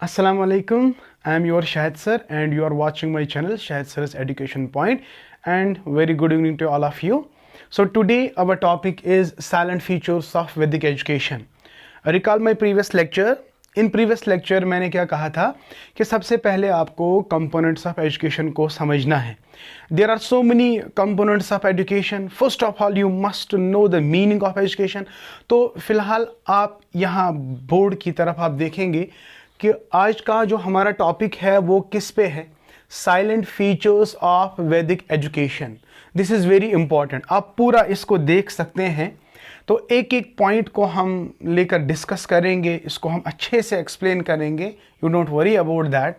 Assalamu alaikum. I am your Shahid sir and you are watching my channel Shahid sir's Education Point, and very good evening to all of you. So today our topic is silent features of Vedic education. Recall my previous lecture. In previous lecture मैंने क्या कहा था कि सबसे पहले आपको components of education को समझना है. There are so many components of education. First of all you must know the meaning of education. तो फिलहाल आप यहाँ बोर्ड की तरफ आप देखेंगे कि आज का जो हमारा टॉपिक है वो किस पे है? Silent features of Vedic education. This is very important. आप पूरा इसको देख सकते हैं. तो एक एक पॉइंट को हम लेकर डिस्कस करेंगे, इसको हम अच्छे से एक्सप्लेन करेंगे. You don't worry about that.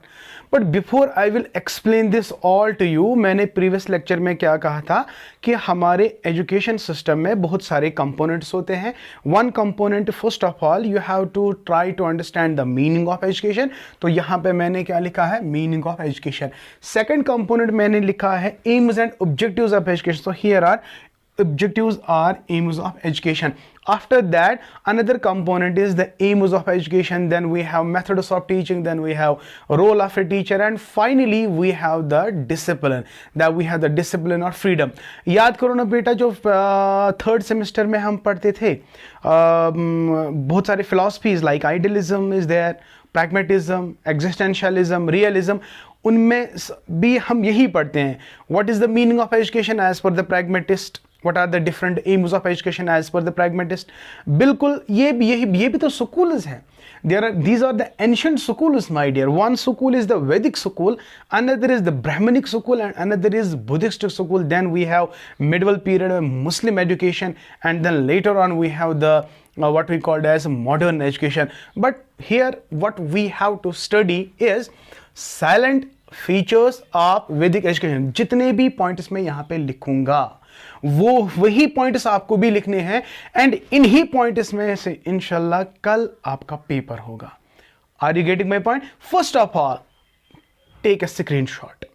But before I will explain this all to you, मैंने प्रीवियस लेक्चर में क्या कहा था कि हमारे एजुकेशन सिस्टम में बहुत सारे कंपोनेंट्स होते हैं. One component first of all you have to try to understand the meaning of education. तो यहाँ पे मैंने क्या लिखा है? Meaning of education. Second component मैंने लिखा है aims and objectives of education. So here are objectives are aims of education. After that, another component is the aims of education. Then we have methods of teaching. Then we have role of a teacher, and finally we have the discipline. That we have the discipline or freedom. याद करो ना बेटा, जो third semester में हम पढ़ते थे बहुत सारे philosophies like idealism is there, pragmatism, existentialism, realism. उनमें भी हम यही पढ़ते हैं. What is the meaning of education as per the pragmatist? What are the different aims of education as per the pragmatist? बिल्कुल ये भी तो schools हैं. These are the ancient schools, my dear. One school is the Vedic school, another is the Brahmanic school, and another is Buddhist school. Then we have medieval period Muslim education, and then later on we have the what we called as modern education. But here what we have to study is silent features of Vedic education. जितने भी points मैं यहां पे लिखूंगा वो वही points आपको भी लिखने हैं, एंड इन्हीं पॉइंट्स में से इंशाल्लाह कल आपका पेपर होगा. Are you getting my point? First of all take a screenshot.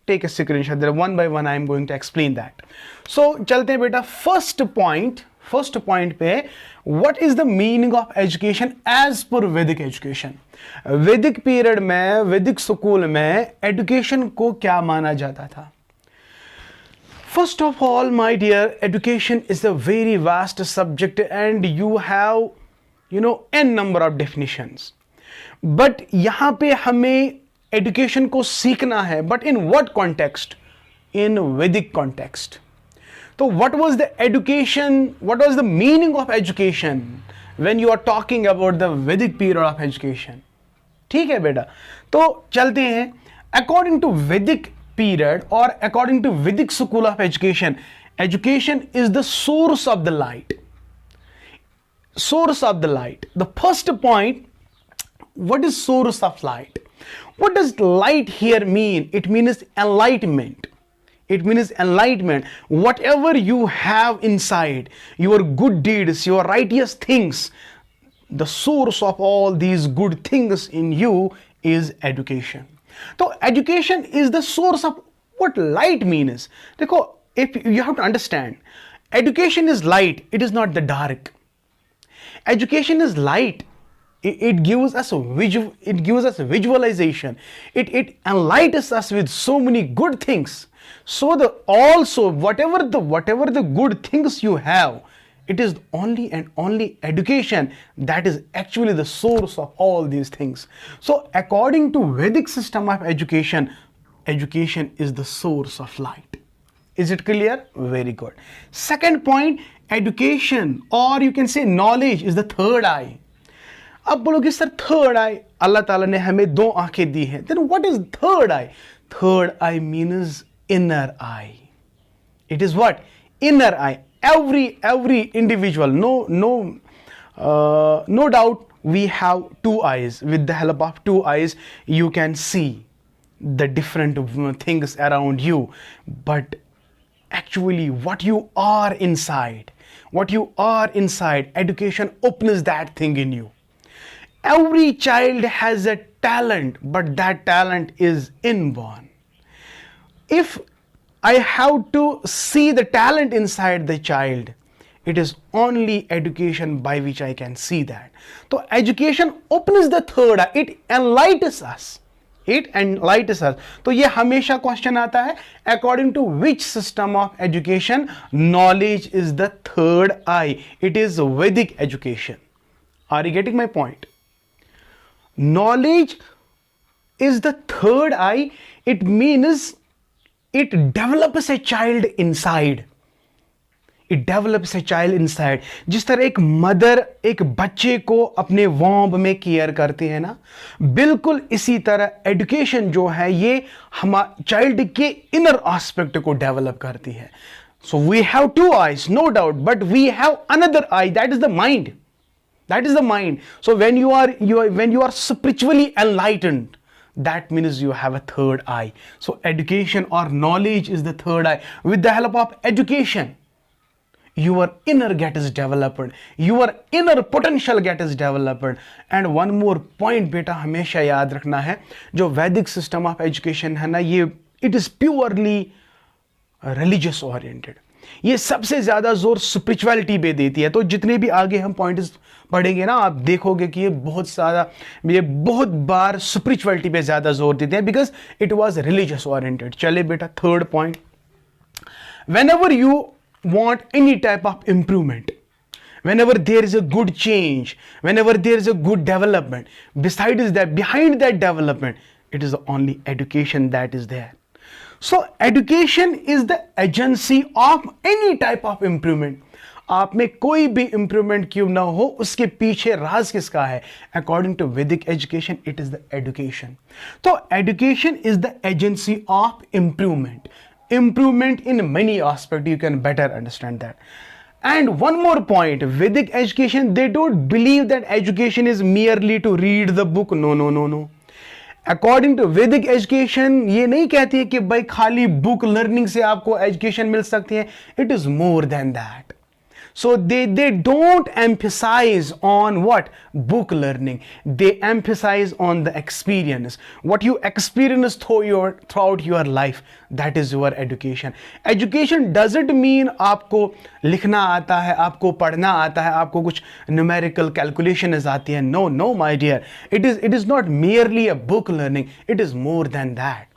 Take a screenshot. There one by one I am going to explain that. So चलते हैं बेटा फर्स्ट पॉइंट पे. What is the meaning of education as per Vedic education? वैदिक period में, वैदिक school में education को क्या माना जाता था? First of all my dear, education is a very vast subject and you have an number of definitions. But यहां पे हमें एजुकेशन को सीखना है, but in what context? In Vedic context. So what was the education, what was the meaning of education when you are talking about the Vedic period of education? ठीक है बेटा. तो चलते हैं. According to Vedic period or according to Vedic school of education, education is the source of the light. Source of the light. The first point, what is source of light? What does light here mean? It means enlightenment. It means enlightenment. Whatever you have inside, your good deeds, your righteous things, the source of all these good things in you is education. So education is the source of what light means. देखो, if you have to understand, education is light. It is not the dark. Education is light. It gives us visualization. It enlightens us with so many good things. So also whatever the good things you have, it is only and only education that is actually the source of all these things. So according to Vedic system of education, education is the source of light. Is it clear? Very good. Second point, education, or you can say knowledge, is the third eye. अब बोलोगे sir third आई, अल्लाह ताला ने हमें दो आंखें दी हैं. Then what is third eye? Third eye means inner eye. It is what? Inner eye. Every individual, no doubt we have two eyes. With the help of two eyes you can see the different things around you, but actually what you are inside, education opens that thing in you. Every child has a talent, but that talent is inborn. If I have to see the talent inside the child, It is only education by which I can see that. So education opens the third eye. It enlightens us. It enlightens us. तो ये हमेशा question आता है, according to which system of education knowledge is the third eye? It is Vedic education. Are you getting my point? Knowledge is the third eye. It means it develops a child inside. It develops a child inside. जिस तरह एक mother एक बच्चे को अपने womb में care करती है ना, बिल्कुल इसी तरह एजुकेशन जो है ये हमारे चाइल्ड के इनर एस्पेक्ट को डेवलप करती है. So we have two eyes, no doubt, but we have another eye, that is the mind. That is the mind. So when you are spiritually enlightened, that means you have a third eye. So education or knowledge is the third eye. With the help of education, your inner gets developed, your inner potential gets developed. And one more point बेटा हमेशा याद रखना है, जो वैदिक system of education है ना, ये it is purely religious oriented. ये सबसे ज्यादा जोर स्पिरिचुअलिटी पे देती है. तो जितने भी आगे हम पॉइंट्स पढ़ेंगे ना, आप देखोगे कि ये बहुत बार स्पिरिचुअलिटी पे ज्यादा जोर देते हैं, because it was religious oriented. चले बेटा third point, whenever you want any type of improvement, whenever there is a good change, whenever there is a good development, besides that, behind that development, it is only education that is there. So education is the agency of any type of improvement. आप में कोई भी improvement क्यों ना हो, उसके पीछे राज किसका है? According to Vedic education, it is the education. तो education is the agency of improvement. Improvement in many aspects, you can better understand that. And one more point, Vedic education, they don't believe that education is merely to read the book. No. According to Vedic education, ये नहीं कहती है कि भाई खाली book learning से आपको education मिल सकती है. It is more than that. So they don't emphasize on what? Book learning. They emphasize on the experience. What you experience throughout your life, that is your education. Education doesn't mean आपको लिखना आता है, आपको पढ़ना आता है, आपको कुछ numerical calculations आती है. No, my dear. It is not merely a book learning. It is more than that.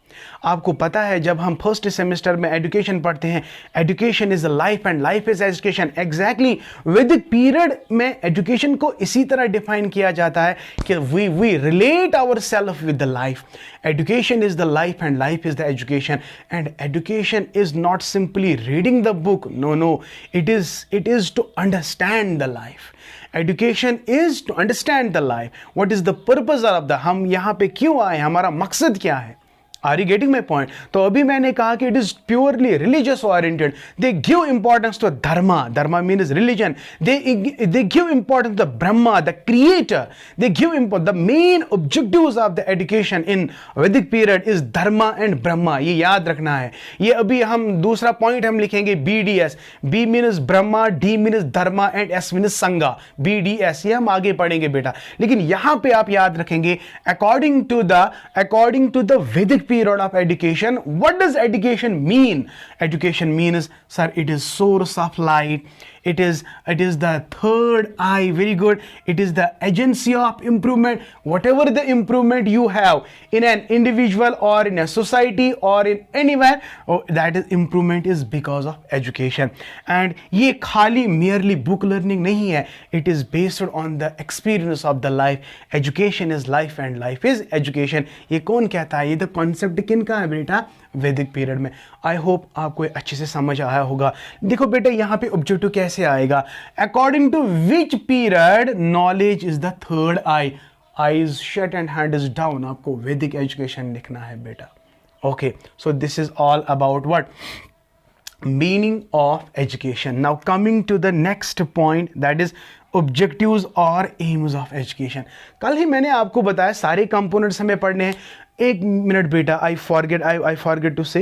आपको पता है जब हम फर्स्ट सेमेस्टर में एजुकेशन पढ़ते हैं, education is life and life is education. Exactly Vedic period में एजुकेशन को इसी तरह डिफाइन किया जाता है कि we relate our self with the life. Education is the life and life is the education. And education is not simply reading the book. No, it is to understand the life. Education is to understand the life. What is the purpose of the, हम यहाँ पे क्यों आए, हमारा मकसद क्या है? Are you getting my point? तो अभी मैंने कहा कि it is purely religious oriented. They give importance to dharma. Dharma means religion. They give importance to Brahma, the creator. They give the main objectives of the education in Vedic period is dharma and Brahma. ये याद रखना है. ये अभी हम दूसरा point हम लिखेंगे BDS. B means Brahma, D means dharma and S means Sangha. BDS ये हम आगे पढ़ेंगे बेटा. लेकिन यहाँ पे आप याद रखेंगे according to the Vedic period of education, what does education mean? Education means, sir, it is source of light. It is the third eye. Very good. It is the agency of improvement. Whatever the improvement you have in an individual or in a society or in anywhere, that is improvement is because of education. And ये खाली merely book learning नहीं है. It is based on the experience of the life. Education is life and life is education. ये कौन कहता है? ये the concept किन का है बेटा? वैदिक पीरियड में. आई होप आपको अच्छे से समझ आया होगा. देखो बेटा यहाँ पे ऑब्जेक्टिव कैसे आएगा? According to which period knowledge is the third eye. Eyes shut and hand is down. आपको वैदिक एजुकेशन लिखना है बेटा. Okay, so this is all about what meaning of education. Now coming to the next point, that is objectives और aims of education. कल ही मैंने आपको बताया सारे कंपोनेंट्स हमें पढ़ने हैं. एक मिनट बेटा, आई फॉरगेट टू से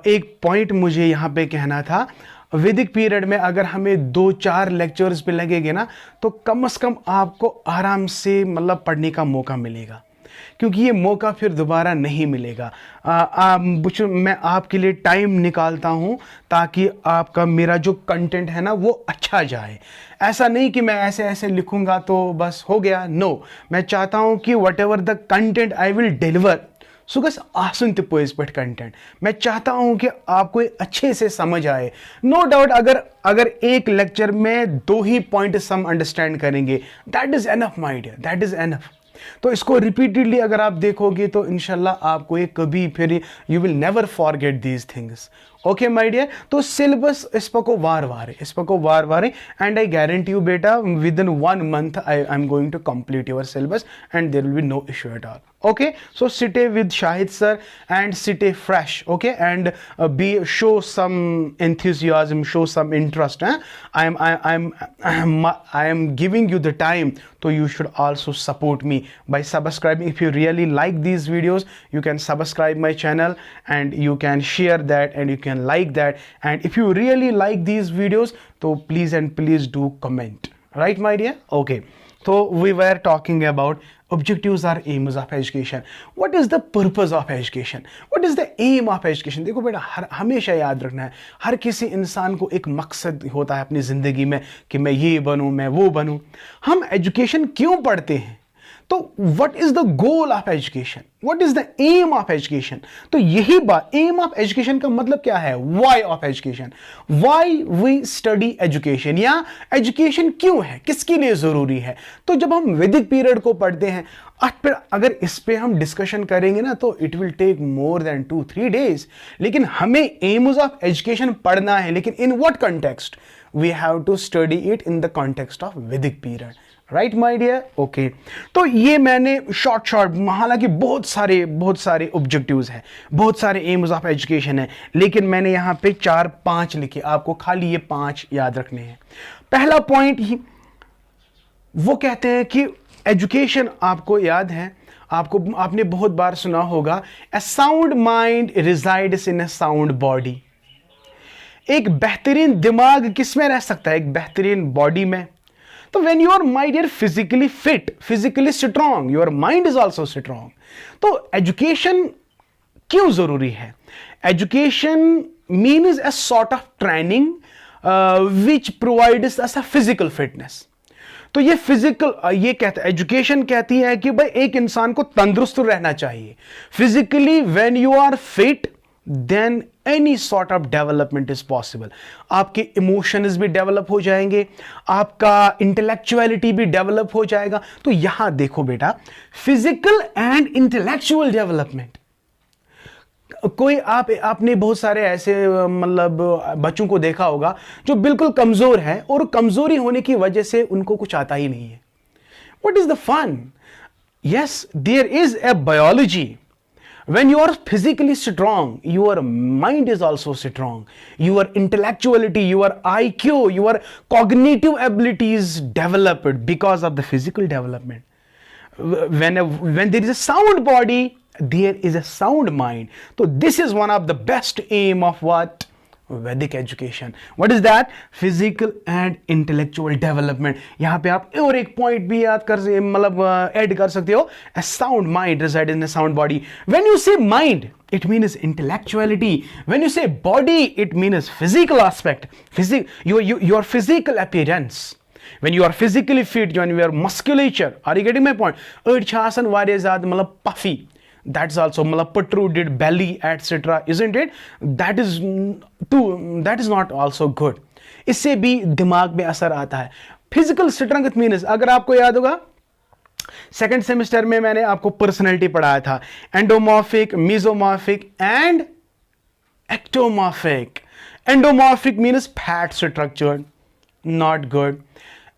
एक पॉइंट मुझे यहाँ पे कहना था. वैदिक पीरियड में अगर हमें 2-4 लेक्चर्स पे लगेंगे ना, तो कम से कम आपको आराम से मतलब पढ़ने का मौका मिलेगा. क्योंकि ये मौका फिर दोबारा नहीं मिलेगा। मैं आपके लिए टाइम निकालता हूँ ताकि आपका मेरा जो कंटेंट है ना वो अच्छा जाए। ऐसा नहीं कि मैं ऐसे ऐसे लिखूंगा तो बस हो गया, नो, मैं चाहता हूँ कि whatever the content I will deliver so गस आसन तिपोइस पट कंटेंट, मैं चाहता हूं कि आपको अच्छे से समझ आए। नो डाउट अगर एक लेक्चर में 2 ही पॉइंट हम अंडरस्टैंड करेंगे, that is enough my dear, that is enough. तो इसको रिपीटेडली अगर आप देखोगे तो इंशाल्लाह आपको ये कभी फिर you will never forget these things. Okay my dear, तो सिलेबस इस पको वार वार है एंड आई गारंटी यू बेटा within 1 month I am going to complete your syllabus and there will be no issue at all. Okay, so sit with Shahid sir and sit fresh, okay, and show some enthusiasm, show some interest. I am giving you the time, so you should also support me by subscribing. If you really like these videos, you can subscribe my channel and you can share that and you can like that. And if you really like these videos, so please and please do comment. Right, my dear? Okay. So we were talking about objectives or aims of education. What is the purpose of education? What is the aim of education? देखो बेटा, हमेशा याद रखना है, हर किसी इंसान को एक मकसद होता है अपनी ज़िंदगी में कि मैं ये बनूं, मैं वो बनूं। हम एजुकेशन क्यों पढ़ते हैं? तो what is the goal of education, what is the aim of education? तो यही बात, एम ऑफ एजुकेशन का मतलब क्या है? Why of education, why we study education, या एजुकेशन क्यों है, किसके लिए जरूरी है। तो जब हम वैदिक पीरियड को पढ़ते हैं, फिर अगर इस पे हम डिस्कशन करेंगे ना तो it will take more than 2-3 days। लेकिन हमें एम्स ऑफ एजुकेशन पढ़ना है, लेकिन in what context? We have to study it in the context of Vedic period. Right my dear? Okay, तो ये मैंने शॉर्ट हालांकि बहुत सारे ऑब्जेक्टिव्स हैं, बहुत सारे एम्स ऑफ एजुकेशन है, लेकिन मैंने यहाँ पे 4-5 लिखे, आपको खाली ये 5 याद रखने हैं। पहला पॉइंट ही वो कहते हैं कि एजुकेशन, आपको याद है, आपने बहुत बार सुना होगा, a sound mind resides in a sound body. एक बेहतरीन दिमाग किस में रह सकता है? एक बेहतरीन बॉडी में। तो when you are my dear physically fit, physically strong, your mind is also strong. तो education क्यों जरूरी है? Education means a sort of training which provides us a physical fitness. तो ये ये कहता है, एजुकेशन कहती है कि भाई एक इंसान को तंदुरुस्त रहना चाहिए। Physically when you are fit then any sort of development is possible. आपके इमोशंस भी डेवलप हो जाएंगे, आपका इंटेलेक्चुअलिटी भी डेवलप हो जाएगा। तो यहां देखो बेटा, फिजिकल एंड इंटेलेक्चुअल डेवलपमेंट। कोई आपने बहुत सारे ऐसे मतलब बच्चों को देखा होगा जो बिल्कुल कमजोर है और कमजोरी होने की वजह से उनको कुछ आता ही नहीं है। What is the fun? Yes, there is a biology. When you are physically strong, your mind is also strong. Your intellectuality, your IQ, your cognitive abilities developed because of the physical development. When there is a sound body, there is a sound mind. So this is one of the best aim of what? Vedic education. What is that? Physical and intellectual development. यहाँ पे आप और एक point भी याद कर मतलब add कर सकते हो, a sound mind resides in a sound body. When you say mind, it means intellectuality. When you say body, it means physical aspect, your physical appearance. When you are physically fit, when you are musculature, are you getting my point? अड़ छासन वारे ज़्यादा मतलब puffy. That's also मतलब protruded belly etc. Isn't it? That is not also good. इससे भी दिमाग में असर आता है। फिजिकल स्ट्रेंथ मीन्स, अगर आपको याद होगा सेकंड सेमेस्टर में मैंने आपको पर्सनैलिटी पढ़ाया था, endomorphic, mesomorphic and ectomorphic. Endomorphic means fat structure, not good.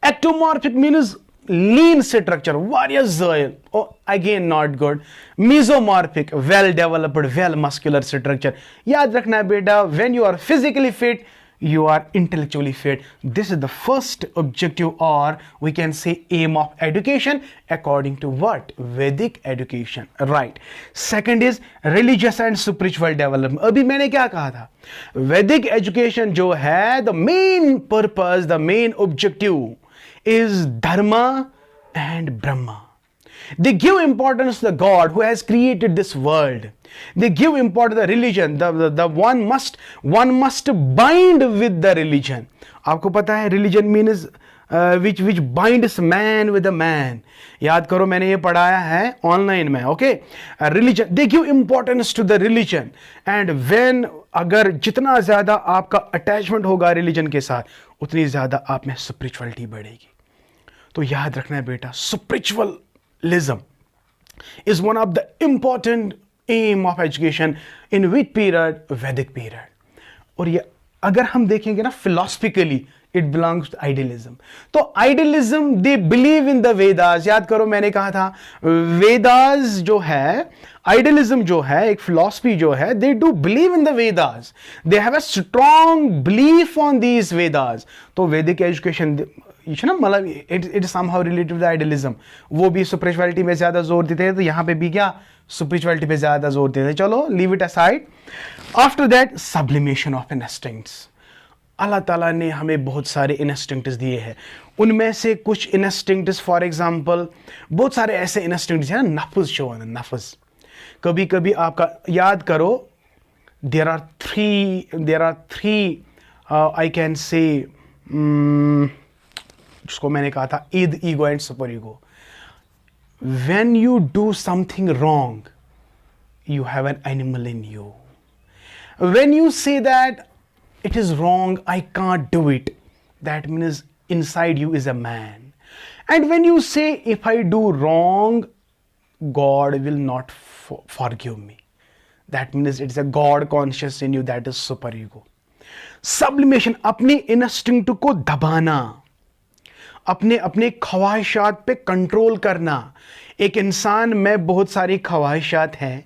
Ectomorphic means lean structure, various oil, oh, again not good. Mesomorphic, well developed, well muscular structure. याद रखना बेटा, when you are physically fit, you are intellectually fit. This is the first objective, or we can say aim of education according to what? Vedic education, right? Second is religious and spiritual development. अभी मैंने क्या कहा था? Vedic education जो है, the main purpose, the main objective is dharma and brahma. They give importance to the God who has created this world. They give importance to the religion. The one must bind with the religion. आपको पता है religion means which binds man with a man. याद करो, मैंने ये पढ़ाया है online में. Okay, religion, they give importance to the religion. And when, अगर जितना ज्यादा आपका अटैचमेंट होगा रिलीजन के साथ, उतनी ज्यादा आप में स्पिरिचुअलिटी बढ़ेगी. तो याद रखना है बेटा, spiritualism is one of the important aim of education in which period? Vedic period. और ये अगर हम देखेंगे ना philosophically, it belongs to idealism. तो idealism, they believe in the Vedas. याद करो, मैंने कहा था Vedas जो है, idealism जो है, एक philosophy जो है, they do believe in the Vedas. They have a strong belief on these Vedas. तो Vedic education ना, मतलब it somehow related to the idealism. वो भी स्पिरिचुअलिटी में ज्यादा जोर देते हैं, तो यहाँ पे भी क्या स्पिरिचुअलिटी पे ज्यादा जोर देते हैं. चलो, leave it aside. After that, sublimation of instincts. अल्लाह ताला ने हमें बहुत सारे इंस्टिंक्ट्स दिए हैं. उनमें से कुछ इंस्टिंक्ट्स, फॉर एग्जांपल, बहुत सारे ऐसे इंस्टिंक्ट्स हैं ना, नफ्स जो है ना, नफ्स. कभी कभी आपका, याद करो, there are three I can say, जिसको मैंने कहा था id, ego and superego. When you do something wrong, you have an animal in you. When you say that it is wrong, I can't do it, that means inside you is a man. And when you say if I do wrong, God will not forgive me, that means it's a God conscious in you, that is super ego. Sublimation, अपने instinct को दबाना, अपने ख्वाहिशात पे control करना. एक इंसान में बहुत सारी ख्वाहिशात हैं.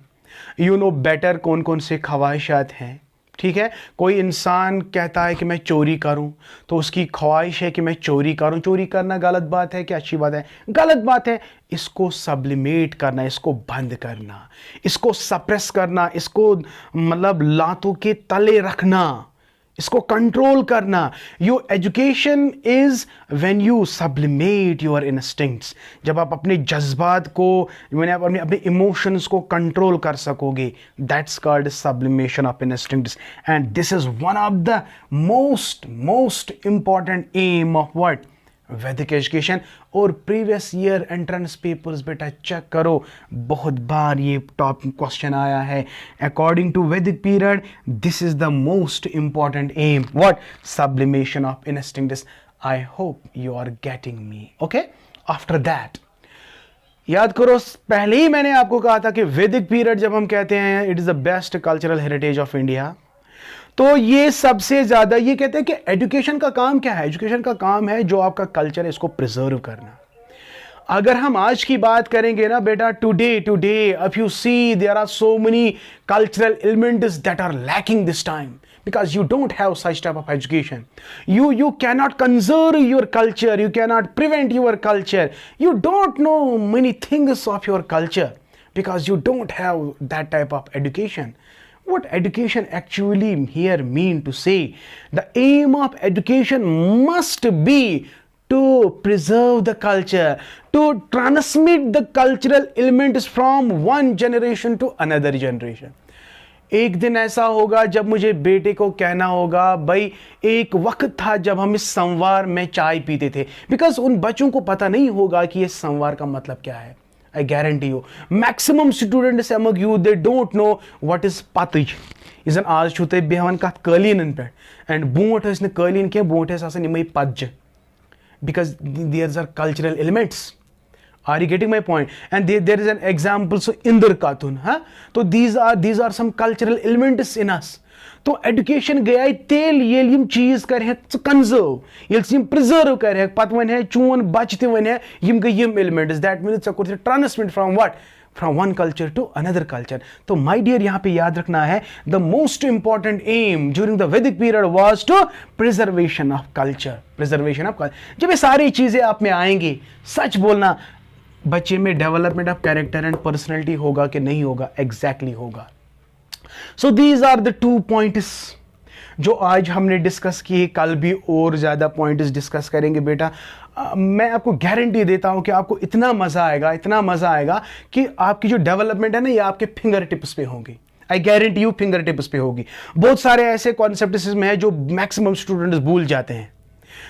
यू नो बेटर कौन कौन से ख्वाहिशात हैं. ठीक है, कोई इंसान कहता है कि मैं चोरी करूं, तो उसकी ख्वाहिश है कि मैं चोरी करूं. चोरी करना गलत बात है कि अच्छी बात है? गलत बात है. इसको सब्लिमेट करना, इसको बंद करना, इसको सप्रेस करना, इसको मतलब लातों के तले रखना, इसको कंट्रोल करना. Your education is when you sublimate your instincts. जब आप अपने जज्बात को, अपने इमोशंस को कंट्रोल कर सकोगे, that's called sublimation of instincts. And this is one of the most important aim of what? Vedic education. और प्रीवियस ईयर एंट्रेंस पेपर्स बेटा चेक करो, बहुत बार ये टॉप क्वेश्चन आया है. According to Vedic period, this is the most important aim. What? Sublimation of instincts. I hope you are getting me. Okay, after that याद करो, पहले ही मैंने आपको कहा था कि वैदिक पीरियड जब हम कहते हैं it is the best cultural heritage of India, तो ये सबसे ज्यादा ये कहते हैं कि एजुकेशन का काम क्या है? एजुकेशन का काम है जो आपका कल्चर है इसको प्रिजर्व करना. अगर हम आज की बात करेंगे ना बेटा, today if you see there are so many cultural elements that are lacking this time because you don't have such type of education. You cannot conserve your culture, you cannot prevent your culture, you don't know many things of your culture because you don't have that type of education. What education actually here mean to say? The aim of education must be to preserve the culture, to transmit the cultural elements from one generation to another generation. एक दिन ऐसा होगा जब मुझे बेटे को कहना होगा, भाई एक वक्त था जब हम इस संवार में चाय पीते थे. बिकॉज उन बच्चों को पता नहीं होगा कि ये संवार का मतलब क्या है. I guarantee you, maximum students among you, they don't know what is patij. Isan aaj chute behavan kat kalinen pe and boot is ne kalin ke boot is asan imai paj, because these are cultural elements. Are you getting my point? And there is an example, so Indra Katun, huh? So these are some cultural elements in us. तो education गया तेल ये चीज कर conserve, ये preserve कर पत one है चून बच ते वन यम गई यम एलिमेंट्स. दैट मीन्स चे transmit from what? From one culture to another culture. तो माय डियर यहाँ पे याद रखना है, the most important aim during the Vedic period was to preservation of culture. Preservation of culture. जब ये सारी चीजें आप में आएंगी, सच बोलना, बच्चे में development of character and personality होगा कि नहीं होगा? एग्जैक्टली होगा. So these are the 2 points. जो आज हमने डिस्कस किए, कल भी और ज़्यादा पॉइंट्स डिस्कस करेंगे बेटा। मैं आपको गारंटी देता हूं कि आपको इतना मज़ा आएगा, इतना मज़ा आएगा कि आपकी जो डेवलपमेंट है ना, ये आपके फिंगर टिप्स पे होगी। आई गारंटी यू फिंगर टिप्स पे होगी। बहुत सारे ऐसे कॉन्सेप्ट इसमें है जो मैक्सिमम स्टूडेंट्स भूल जाते हैं,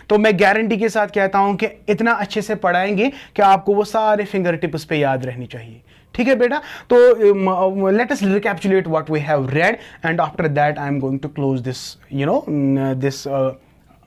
तो मैं गारंटी के साथ कहता हूं कि इतना अच्छे से पढ़ाएंगे कि आपको वो सारे फिंगर टिप्स पे याद रहनी चाहिए। ठीक है बेटा, तो let us recapitulate what we have read and after that I am going to close this this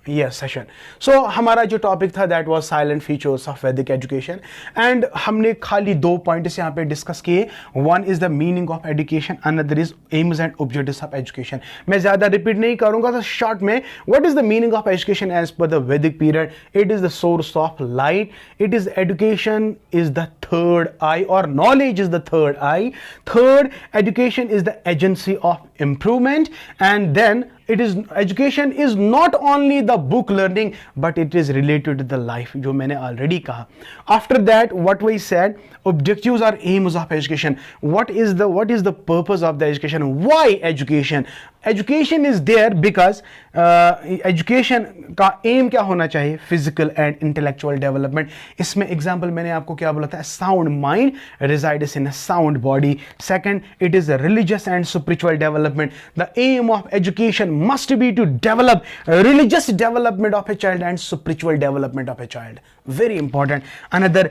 session. So हमारा जो टॉपिक था that was silent features of Vedic education, and हमने खाली 2 पॉइंट्स यहाँ पे डिस्कस किए। One is the meaning of education, another is aims and objectives of education. मैं ज्यादा रिपीट नहीं करूंगा, तो शॉर्ट में what is the meaning of education as per the Vedic period? It is the source of light, it is education is the third eye, और knowledge is the third eye. Third, education is the agency of improvement, and then it is education is not only the book learning but it is related to the life, जो मैंने already कहा। After that what we said, objectives or aims of education, what is the purpose of the education, why education is there because education का aim क्या होना चाहिए? physical and intellectual development। इसमें example मैंने आपको क्या बोला था? sound mind resides in a sound body। second, it is a religious and spiritual development। the aim of education must be to develop religious development of a child and spiritual development of a child, very important। another,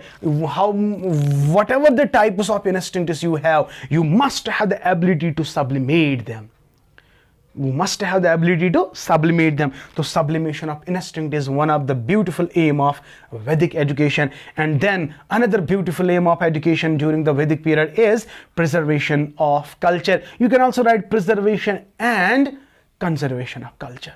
whatever the types of instincts you have, you must have the ability to sublimate them। We must have the ability to sublimate them. So sublimation of instinct is one of the beautiful aim of Vedic education. And then another beautiful aim of education during the Vedic period is preservation of culture। You can also write preservation and conservation of culture।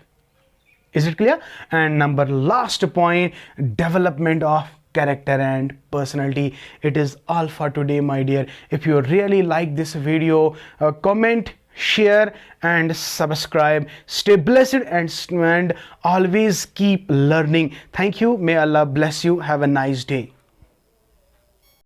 Is it clear? And number last point, development of character and personality। It is all for today, my dear। If you really like this video, comment, share and subscribe। stay blessed and always keep learning। thank you, may Allah bless you, have a nice day।